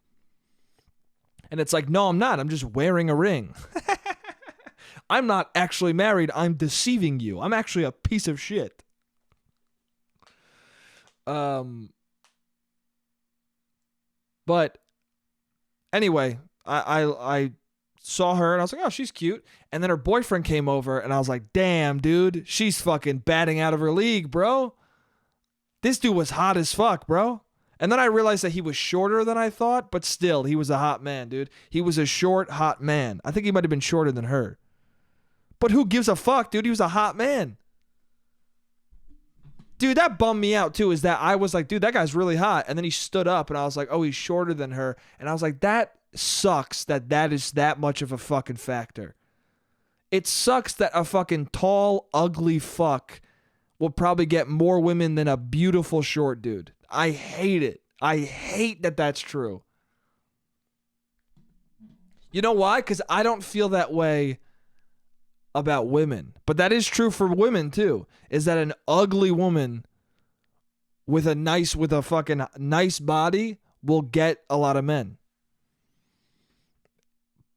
And it's like, no, I'm not. I'm just wearing a ring. I'm not actually married. I'm deceiving you. I'm actually a piece of shit. But anyway, I saw her and I was like, oh, she's cute. And then her boyfriend came over and I was like, damn, dude, she's fucking batting out of her league, bro. This dude was hot as fuck, bro. And then I realized that he was shorter than I thought, but still, he was a hot man, dude. He was a short, hot man. I think he might have been shorter than her. But who gives a fuck, dude? He was a hot man. Dude, that bummed me out, too, is that I was like, dude, that guy's really hot. And then he stood up, and I was like, oh, he's shorter than her. And I was like, that sucks that is that much of a fucking factor. It sucks that a fucking tall, ugly fuck will probably get more women than a beautiful short dude. I hate it. I hate that that's true. You know why? Because I don't feel that way about women. But that is true for women too. Is that an ugly woman with a fucking nice body will get a lot of men.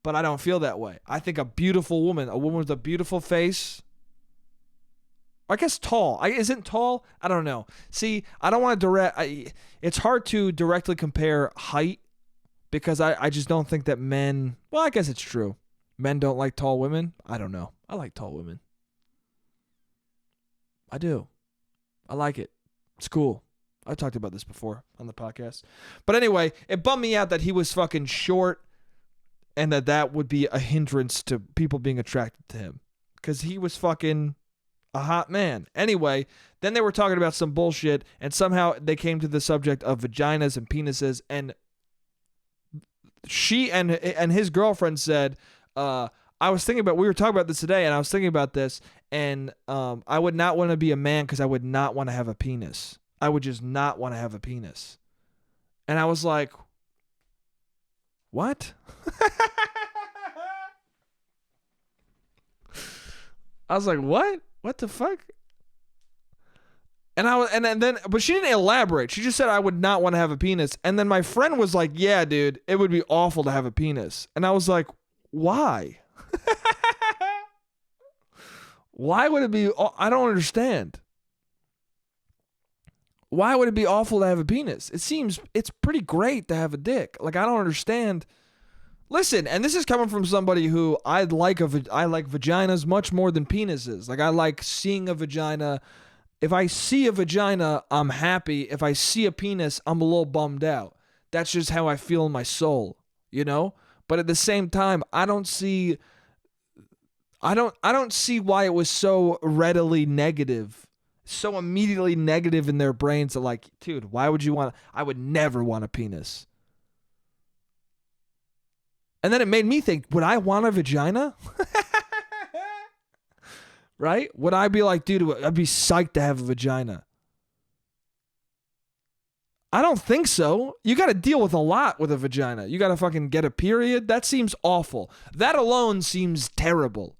But I don't feel that way. I think a woman with a beautiful face, I guess tall. Isn't tall? I don't know. See, I don't want to it's hard to directly compare height because I just don't think that men, well, I guess it's true. Men don't like tall women. I don't know. I like tall women. I do. I like it. It's cool. I talked about this before on the podcast. But anyway, it bummed me out that he was fucking short and that would be a hindrance to people being attracted to him because he was fucking a hot man. Anyway, then they were talking about some bullshit, and somehow they came to the subject of vaginas and penises, and she and his girlfriend said, I was thinking about, we were talking about this today, and I was thinking about this, and I would not want to be a man because I would not want to have a penis. I would just not want to have a penis. And I was like, what? I was like, what? What the fuck? And then but she didn't elaborate. She just said I would not want to have a penis. And then my friend was like, yeah, dude, it would be awful to have a penis. And I was like, why? Why would it be? I don't understand. Why would it be awful to have a penis? It seems it's pretty great to have a dick. Like, I don't understand. Listen, and this is coming from somebody who I like vaginas much more than penises. Like, I like seeing a vagina. If I see a vagina, I'm happy. If I see a penis, I'm a little bummed out. That's just how I feel in my soul, you know? But at the same time, I don't see why it was so readily negative, so immediately negative in their brains that, like, dude, why would you want I would never want a penis. And then it made me think, would I want a vagina? Right? Would I be like, dude, I'd be psyched to have a vagina? I don't think so. You got to deal with a lot with a vagina. You got to fucking get a period. That seems awful. That alone seems terrible.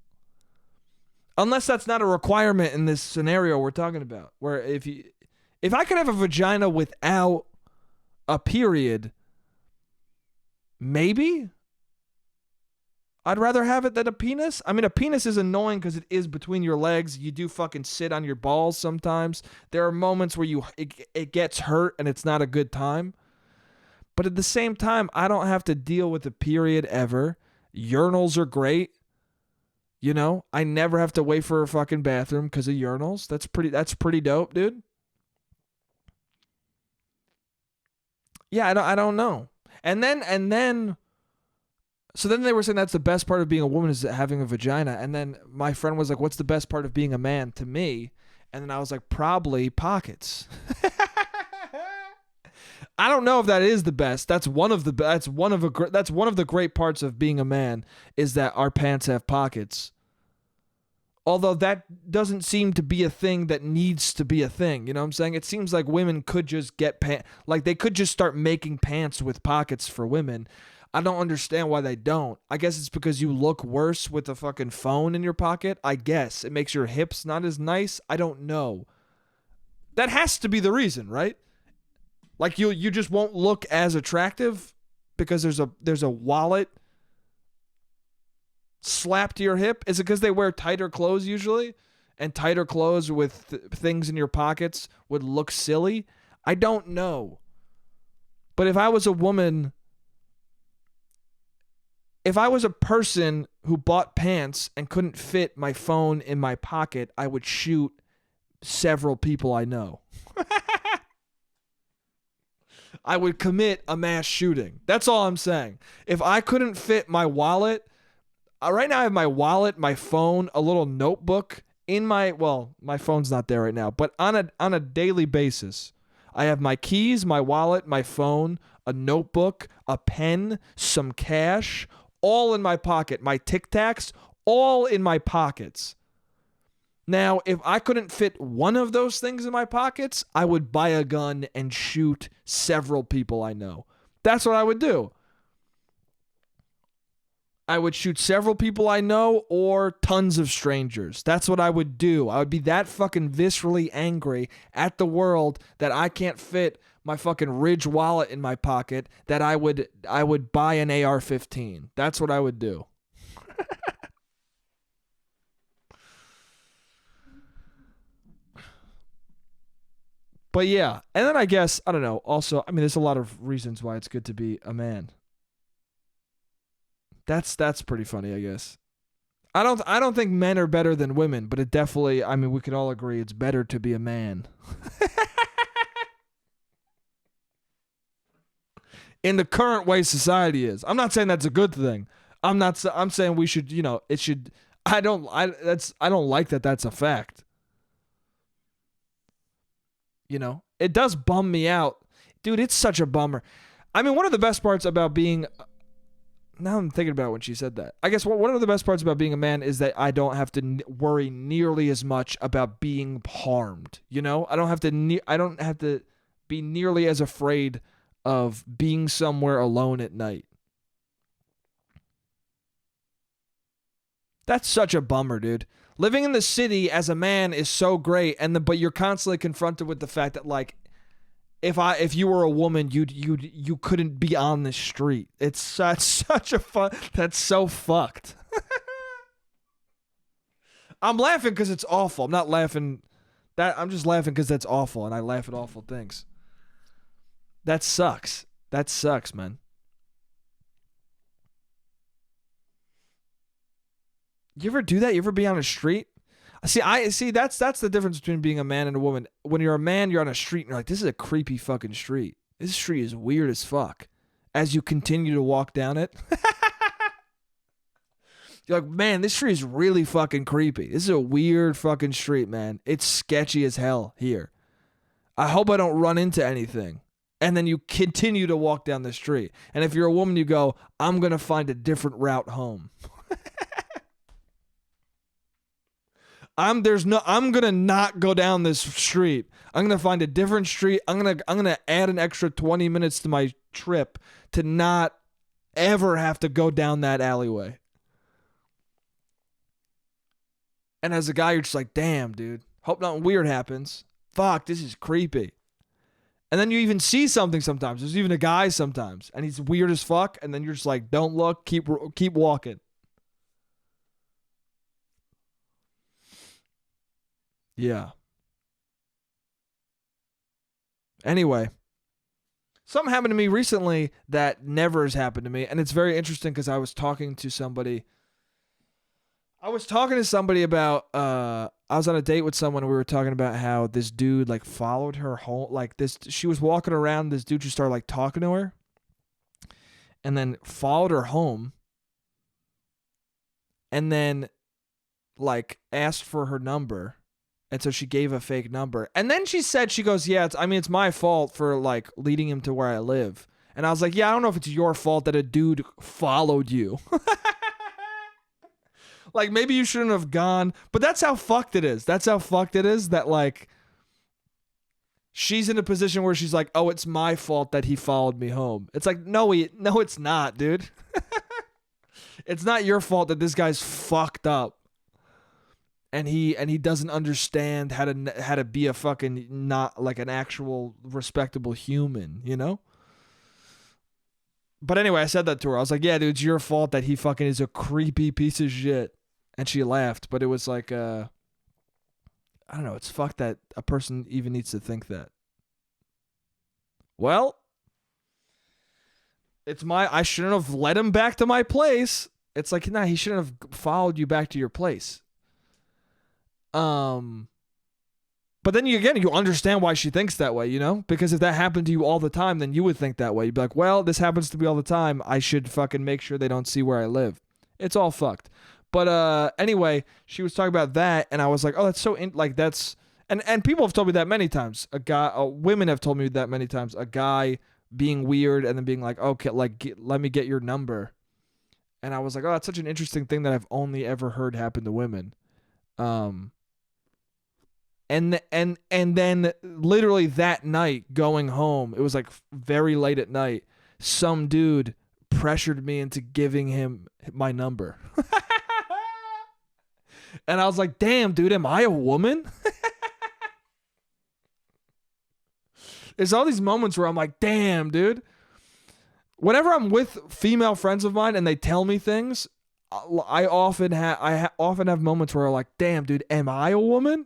Unless that's not a requirement in this scenario we're talking about, where if I could have a vagina without a period, maybe I'd rather have it than a penis. I mean, a penis is annoying because it is between your legs. You do fucking sit on your balls sometimes. There are moments where it gets hurt and it's not a good time. But at the same time, I don't have to deal with a period ever. Urinals are great. You know, I never have to wait for a fucking bathroom because of urinals. That's pretty dope, dude. Yeah, I don't know. And then so then they were saying that's the best part of being a woman is having a vagina. And then my friend was like, what's the best part of being a man to me? And then I was like, probably pockets. I don't know if that is the best. That's one of the great parts of being a man is that our pants have pockets. Although that doesn't seem to be a thing that needs to be a thing. You know what I'm saying? It seems like women could just get like they could just start making pants with pockets for women. I don't understand why they don't. I guess it's because you look worse with a fucking phone in your pocket. I guess it makes your hips not as nice. I don't know. That has to be the reason, right? Like you just won't look as attractive because there's a wallet slapped to your hip. Is it because they wear tighter clothes usually? And tighter clothes with things in your pockets would look silly? I don't know. But if I was a woman, if I was a person who bought pants and couldn't fit my phone in my pocket, I would shoot several people I know. I would commit a mass shooting. That's all I'm saying. If I couldn't fit my wallet, right now I have my wallet, my phone, a little notebook in my phone's not there right now, but on a daily basis, I have my keys, my wallet, my phone, a notebook, a pen, some cash, all in my pocket. My Tic Tacs, all in my pockets. Now, if I couldn't fit one of those things in my pockets, I would buy a gun and shoot several people I know. That's what I would do. I would shoot several people I know or tons of strangers. That's what I would do. I would be that fucking viscerally angry at the world that I can't fit my fucking Ridge wallet in my pocket that I would buy an AR-15. That's what I would do. But yeah, and then I guess, I don't know, also, I mean, there's a lot of reasons why it's good to be a man. That's pretty funny, I guess. I don't think men are better than women, but it definitely, I mean, we could all agree it's better to be a man. In the current way society is. I'm not saying that's a good thing. I'm saying we should, it should. I don't like that. That's a fact. It does bum me out, dude. It's such a bummer. I mean, one of the best parts about being. Now I'm thinking about when she said that. I guess one of the best parts about being a man is that I don't have to worry nearly as much about being harmed. I don't have to. I don't have to be nearly as afraid of being somewhere alone at night. That's such a bummer, dude. Living in the city as a man is so great, but you're constantly confronted with the fact that, like, if you were a woman, you couldn't be on the street. It's such a fun. That's so fucked. I'm laughing because it's awful. I'm not laughing. I'm just laughing because that's awful, and I laugh at awful things. That sucks. That sucks, man. You ever do that? You ever be on a street? See. That's the difference between being a man and a woman. When you're a man, you're on a street, and you're like, this is a creepy fucking street. This street is weird as fuck. As you continue to walk down it, you're like, man, this street is really fucking creepy. This is a weird fucking street, man. It's sketchy as hell here. I hope I don't run into anything. And then you continue to walk down the street. And if you're a woman, you go, I'm gonna find a different route home. I'm gonna not go down this street. I'm gonna find a different street. I'm gonna add an extra 20 minutes to my trip to not ever have to go down that alleyway. And as a guy, you're just like, damn, dude. Hope nothing weird happens. Fuck, this is creepy. And then you even see something sometimes. There's even a guy sometimes, and he's weird as fuck. And then you're just like, don't look, keep walking. Yeah. Anyway, something happened to me recently that never has happened to me, and it's very interesting because I was talking to somebody about I was on a date with someone, and we were talking about how this dude like followed her home, like she was walking around, this dude just started like talking to her and then followed her home and then like asked for her number. And so she gave a fake number. And then she goes, yeah, it's my fault for like leading him to where I live. And I was like, yeah, I don't know if it's your fault that a dude followed you. Like, maybe you shouldn't have gone. But that's how fucked it is. That's how fucked it is that, like, she's in a position where she's like, oh, it's my fault that he followed me home. It's like, no, it's not, dude. It's not your fault that this guy's fucked up. And he doesn't understand how to be a fucking, not like an actual respectable human, But anyway, I said that to her. I was like, yeah, dude, it's your fault that he fucking is a creepy piece of shit. And she laughed, but it was like, I don't know. It's fucked that a person even needs to think that. Well, I shouldn't have led him back to my place. It's like, nah, he shouldn't have followed you back to your place. But then you understand why she thinks that way, Because if that happened to you all the time, then you would think that way. You'd be like, well, this happens to me all the time. I should fucking make sure they don't see where I live. It's all fucked. But anyway, she was talking about that, and I was like, oh, that's so that's and people have told me that many times. Women have told me that many times. A guy being weird and then being like, okay, let me get your number. And I was like, oh, that's such an interesting thing that I've only ever heard happen to women. And then literally that night going home, it was like very late at night, some dude pressured me into giving him my number. And I was like, damn, dude, am I a woman? There's all these moments where I'm like, damn, dude. Whenever I'm with female friends of mine and they tell me things, I often have moments where I'm like, damn, dude, am I a woman?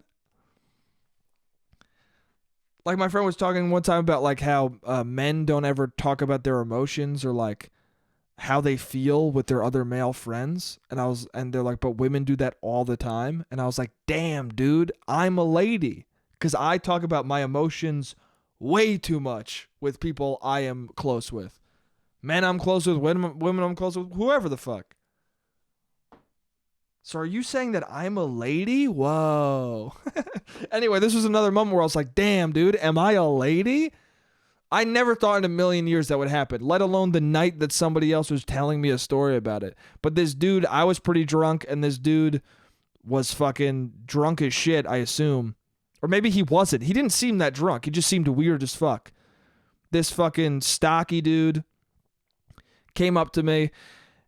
Like my friend was talking one time about like how men don't ever talk about their emotions or like how they feel with their other male friends. And they're like, but women do that all the time. And I was like, damn, dude, I'm a lady. Because I talk about my emotions way too much with people I am close with. Men I'm close with, women I'm close with, whoever the fuck. So are you saying that I'm a lady? Whoa. Anyway, this was another moment where I was like, damn, dude, am I a lady? I never thought in a million years that would happen, let alone the night that somebody else was telling me a story about it. But this dude, I was pretty drunk, and this dude was fucking drunk as shit, I assume. Or maybe he wasn't. He didn't seem that drunk. He just seemed weird as fuck. This fucking stocky dude came up to me.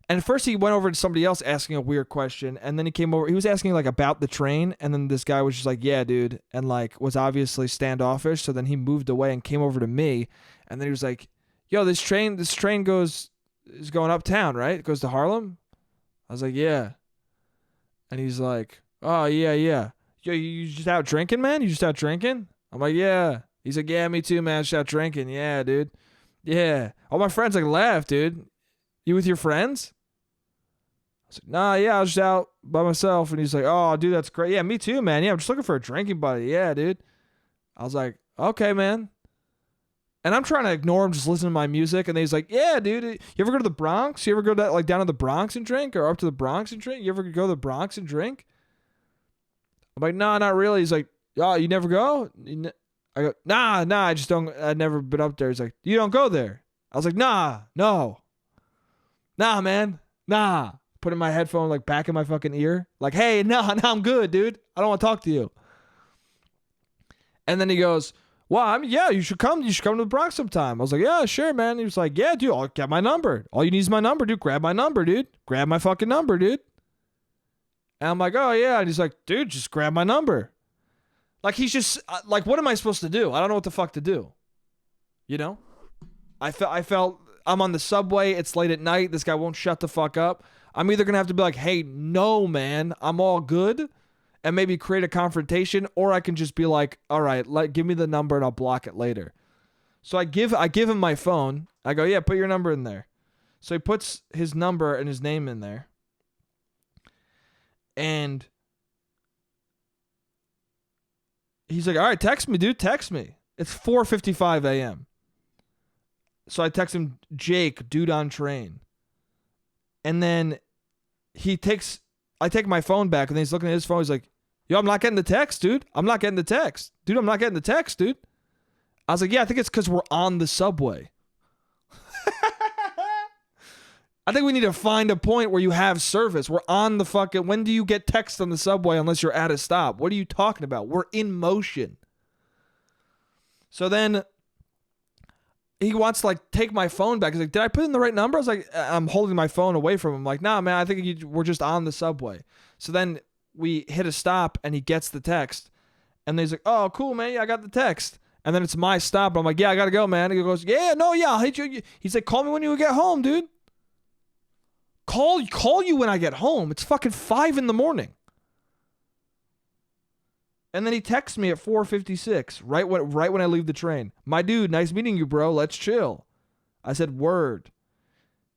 And at first he went over to somebody else asking a weird question. And then he came over. He was asking like about the train. And then this guy was just like, yeah, dude. And like was obviously standoffish. So then he moved away and came over to me. And then he was like, yo, this train is going uptown, right? It goes to Harlem. I was like, yeah. And he's like, oh, yeah. Yo, you just out drinking, man? You just out drinking? I'm like, yeah. He's like, yeah, me too, man. Just out drinking. Yeah, dude. Yeah. All my friends like laughed, dude. You with your friends? I was like, nah, yeah, I was just out by myself. And he's like, oh, dude, that's great. Yeah, me too, man. Yeah, I'm just looking for a drinking buddy. Yeah, dude. I was like, okay, man. And I'm trying to ignore him, just listen to my music. And then he's like, yeah, dude, you ever go to the Bronx? You ever go to, like down to the Bronx and drink, or up to the Bronx and drink? You ever go to the Bronx and drink? I'm like, nah, not really. He's like, oh, you never go? I go, nah, I just don't. I've never been up there. He's like, you don't go there? I was like, nah, man, nah. Putting my headphone like back in my fucking ear. Like, hey, no, I'm good, dude. I don't want to talk to you. And then he goes, well, yeah, you should come. You should come to the Bronx sometime. I was like, yeah, sure, man. He was like, yeah, dude, I'll get my number. All you need is my number, dude. Grab my number, dude. Grab my fucking number, dude. And I'm like, oh, yeah. And he's like, dude, just grab my number. Like, he's just, like, what am I supposed to do? I don't know what the fuck to do. You know? I felt I'm on the subway. It's late at night. This guy won't shut the fuck up. I'm either going to have to be like, hey, no, man, I'm all good, and maybe create a confrontation, or I can just be like, all right, give me the number and I'll block it later. So I give him my phone. I go, yeah, put your number in there. So he puts his number and his name in there. And he's like, all right, text me, dude, text me. It's 4:55 a.m. So I text him, Jake, dude on train. And then I take my phone back, and then he's looking at his phone. He's like, yo, I'm not getting the text, dude. I'm not getting the text. Dude, I'm not getting the text, dude. I was like, yeah, I think it's because we're on the subway. I think we need to find a point where you have service. We're on the fucking, when do you get text on the subway unless you're at a stop? What are you talking about? We're in motion. So then he wants to like take my phone back. He's like, did I put in the right number? I was like, I'm holding my phone away from him. I'm like, nah, man, I think we're just on the subway. So then we hit a stop and he gets the text. And then he's like, oh, cool, man. Yeah, I got the text. And then it's my stop. I'm like, yeah, I got to go, man. And he goes, yeah, no, yeah, I'll hit you. He's like, call me when you get home, dude. Call you when I get home. It's fucking 5 a.m. And then he texts me at 4:56, right when I leave the train. My dude, nice meeting you, bro. Let's chill. I said, word.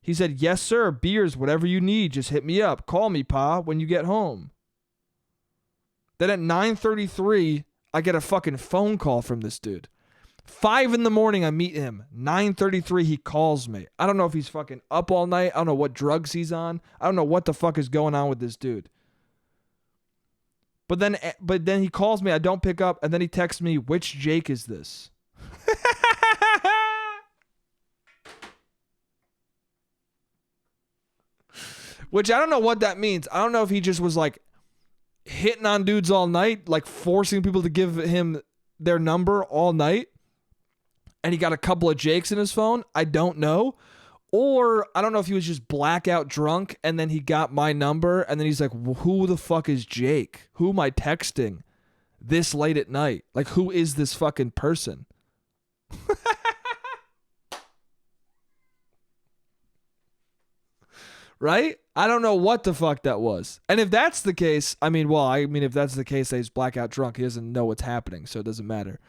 He said, yes, sir. Beers, whatever you need. Just hit me up. Call me, pa, when you get home. Then at 9:33, I get a fucking phone call from this dude. 5 a.m, I meet him. 9:33, he calls me. I don't know if he's fucking up all night. I don't know what drugs he's on. I don't know what the fuck is going on with this dude. But then he calls me, I don't pick up, and then he texts me, which Jake is this? Which I don't know what that means. I don't know if he just was like hitting on dudes all night, like forcing people to give him their number all night, and he got a couple of Jakes in his phone. I don't know. Or I don't know if he was just blackout drunk and then he got my number and then he's like, who the fuck is Jake? Who am I texting this late at night? Like, who is this fucking person? Right? I don't know what the fuck that was. And if that's the case, if that's the case that he's blackout drunk, he doesn't know what's happening, so it doesn't matter.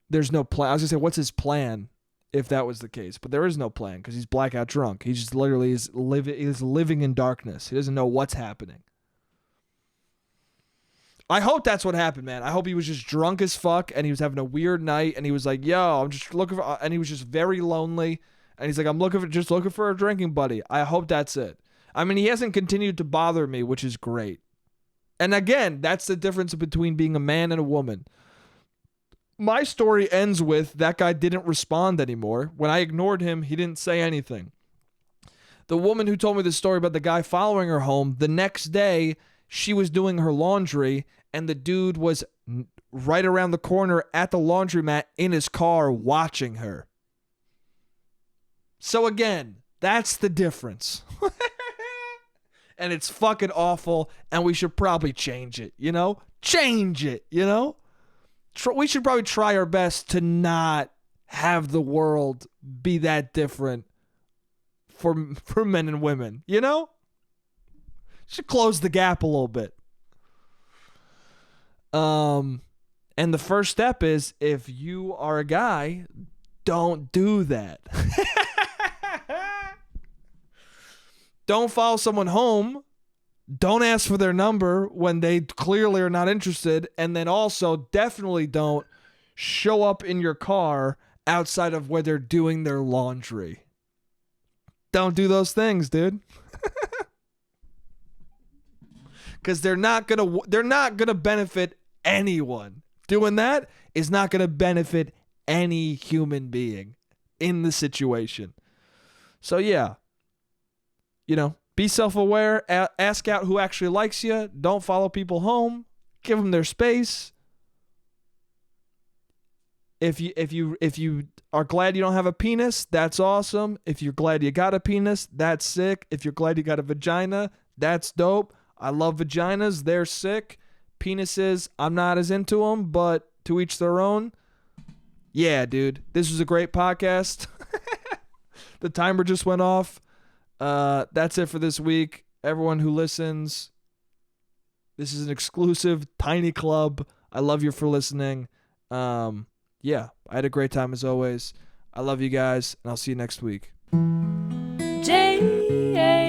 There's no plan. I was going to say, what's his plan? If that was the case, but there is no plan because he's blackout drunk. He just literally is living in darkness. He doesn't know what's happening. I hope that's what happened, man. I hope he was just drunk as fuck and he was having a weird night and he was like, yo, I'm just looking for, and he was just very lonely and he's like, I'm looking for a drinking buddy. I hope that's it. I mean, he hasn't continued to bother me, which is great. And again, that's the difference between being a man and a woman. My story ends with that guy didn't respond anymore. When I ignored him, he didn't say anything. The woman who told me the story about the guy following her home, the next day, she was doing her laundry, and the dude was right around the corner at the laundromat in his car watching her. So again, that's the difference. And it's fucking awful, and we should probably change it, you know? Change it, you know? We should probably try our best to not have the world be that different for men and women, you know? Should close the gap a little bit. And the first step is, if you are a guy, don't do that. Don't follow someone home. Don't ask for their number when they clearly are not interested. And then also definitely don't show up in your car outside of where they're doing their laundry. Don't do those things, dude. Because they're not gonna benefit anyone. Doing that is not gonna benefit any human being in the situation. So yeah, you know, be self-aware. Ask out who actually likes you. Don't follow people home. Give them their space. If you are glad you don't have a penis, that's awesome. If you're glad you got a penis, that's sick. If you're glad you got a vagina, that's dope. I love vaginas. They're sick. Penises, I'm not as into them, but to each their own. Yeah, dude. This was a great podcast. The timer just went off. That's it for this week. Everyone who listens, this is an exclusive tiny club. I love you for listening. Yeah, I had a great time as always. I love you guys, and I'll see you next week. J-A